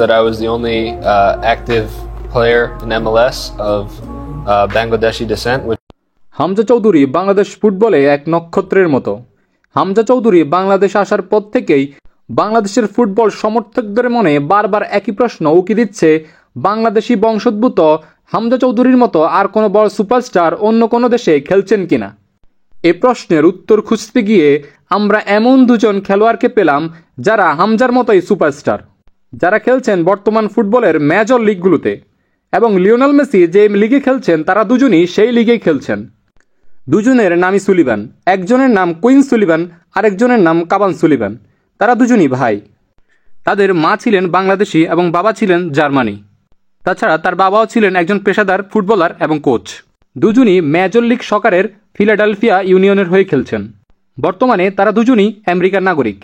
that I was the only active player in MLS of Bangladeshi descent. Hamza Chowdhury Bangladesh ফুটবলে এক নক্ষত্রের মতো। হামজা চৌধুরী বাংলাদেশে আসার পর থেকেই বাংলাদেশের ফুটবল সমর্থকদের মনে বারবার একই প্রশ্ন উকি দিচ্ছে, বাংলাদেশি বংশোদ্ভূত হামজা চৌধুরীর মতো আর কোনো বড় সুপারস্টার অন্য কোনো দেশে খেলছেন কিনা। এ প্রশ্নের উত্তর খুঁজতে গিয়ে আমরা এমন দুজন খেলোয়াড়কে পেলাম যারা হামজার মতোই সুপারস্টার, যারা খেলছেন বর্তমান ফুটবলের মেজর লিগগুলোতে, এবং লিওনেল মেসি যে লিগে খেলছেন তারা দুজনই সেই লিগেই খেলছেন। দুজনের নামই সুলিভান, একজনের নাম কুইন সুলিভান, আরেকজনের নাম কাবান সুলিভান। তারা দুজনই ভাই। তাদের মা ছিলেন বাংলাদেশি এবং বাবা ছিলেন জার্মানি। তাছাড়া তার বাবাও ছিলেন একজন পেশাদার ফুটবলার এবং কোচ। দুজনই মেজর লিগ সকারের ফিলাডেলফিয়া ইউনিয়নের হয়ে খেলছেন। বর্তমানে তারা দুজনই আমেরিকার নাগরিক।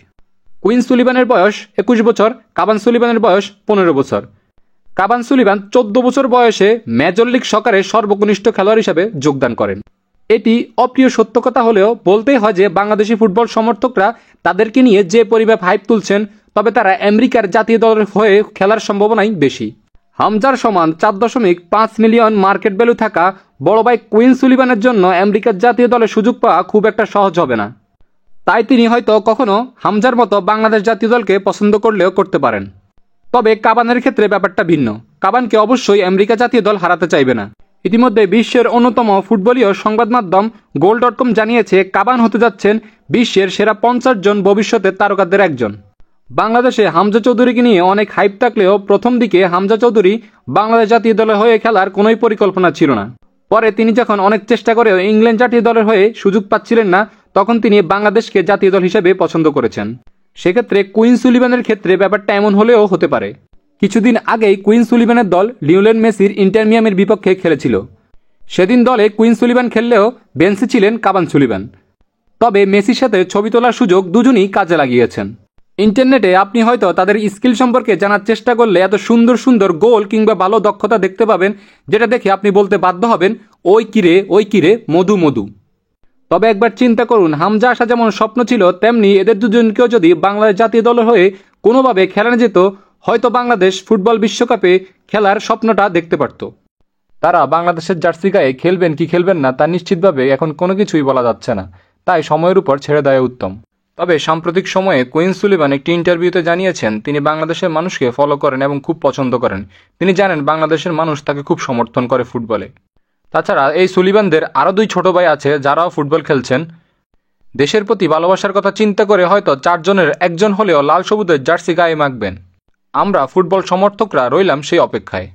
কুইন সুলিভানের বয়স 21 বছর, কাবান সুলিভানের বয়স 15 বছর। কাবান সুলিভান 14 বছর বয়সে মেজর লিগ সকারে সর্বকনিষ্ঠ খেলোয়াড় হিসেবে যোগদান করেন। এটি অপ্রিয় সত্য কথা হলেও বলতেই হয় যে বাংলাদেশি ফুটবল সমর্থকরা তাদেরকে নিয়ে যে পরিমাপ হাইপ তুলছেন, তবে তারা আমেরিকার জাতীয় দলের হয়ে খেলার সম্ভাবনাই বেশি। হামজার সমান 4.5 মিলিয়ন মার্কেট ভ্যালু থাকা বড় ভাই কুইন সুলিভানের জন্য আমেরিকার জাতীয় দলে সুযোগ পাওয়া খুব একটা সহজ হবে না। তাই তিনি হয়তো কখনো হামজার মতো বাংলাদেশ জাতীয় দলকে পছন্দ করলেও করতে পারেন। তবে কাবানের ক্ষেত্রে ব্যাপারটা ভিন্ন। কাবানকে অবশ্যই আমেরিকা জাতীয় দল হারাতে চাইবে না। ইতিমধ্যে বিশ্বের অন্যতম ফুটবলীয় সংবাদ মাধ্যম গোল.com জানিয়েছে কাবান হতে যাচ্ছেন বিশ্বের সেরা 50 জন ভবিষ্যতের তারকাদের একজন। বাংলাদেশে হামজা চৌধুরীকে নিয়ে অনেক হাইপ থাকলেও প্রথম দিকে হামজা চৌধুরী বাংলাদেশ জাতীয় দলের হয়ে খেলার কোনোই পরিকল্পনা ছিল না। পরে তিনি যখন অনেক চেষ্টা করেও ইংল্যান্ড জাতীয় দলের হয়ে সুযোগ পাচ্ছিলেন না, তখন তিনি বাংলাদেশকে জাতীয় দল হিসেবে পছন্দ করেছেন। সেক্ষেত্রে কুইন সুলিভানের ক্ষেত্রে ব্যাপারটা এমন হলেও হতে পারে। কিছুদিন আগেই কুইন সুলিভানের দল লিওনেল মেসির ইন্টার মিয়ামির বিপক্ষে খেলেছিল। সেদিন দলে কুইন সুলিভান খেললেও বেঞ্চে ছিলেন কাবান সুলিভান। তবে মেসির সাথে ছবি তোলার সুযোগ দুজনই কাজে লাগিয়েছেন। ইন্টারনেটে আপনি হয়তো তাদের স্কিল সম্পর্কে জানার চেষ্টা করলে এত সুন্দর সুন্দর গোল কিংবা ভালো দক্ষতা দেখতে পাবেন, যেটা দেখে আপনি বলতে বাধ্য হবেন, ওই কিরে মধু মধু। তবে একবার চিন্তা করুন, হামজা আসা যেমন স্বপ্ন ছিল, তেমনি এদের দুজনকেও যদি বাংলাদেশ জাতীয় দলের হয়ে কোনোভাবে খেলানো যেত, হয়তো বাংলাদেশ ফুটবল বিশ্বকাপে খেলার স্বপ্নটা দেখতে পারত। তারা বাংলাদেশের জার্সি গায়ে খেলবেন কি খেলবেন না তা নিশ্চিতভাবে এখন কোনো কিছুই বলা যাচ্ছে না, তাই সময়ের উপর ছেড়ে দেওয়া উত্তম। তবে সাম্প্রতিক সময়ে কুইন সুলিভান একটি ইন্টারভিউতে জানিয়েছেন তিনি বাংলাদেশের মানুষকে ফলো করেন এবং খুব পছন্দ করেন। তিনি জানেন বাংলাদেশের মানুষ তাকে খুব সমর্থন করে ফুটবলে। তাছাড়া এই সুলিভানদের আরও 2 ছোট ভাই আছে যারাও ফুটবল খেলছেন। দেশের প্রতি ভালোবাসার কথা চিন্তা করে হয়তো 4 জনের একজন হলেও লাল সবুজের জার্সি গায়ে মাখবেন। আমরা ফুটবল সমর্থকরা রইলাম সেই অপেক্ষায়।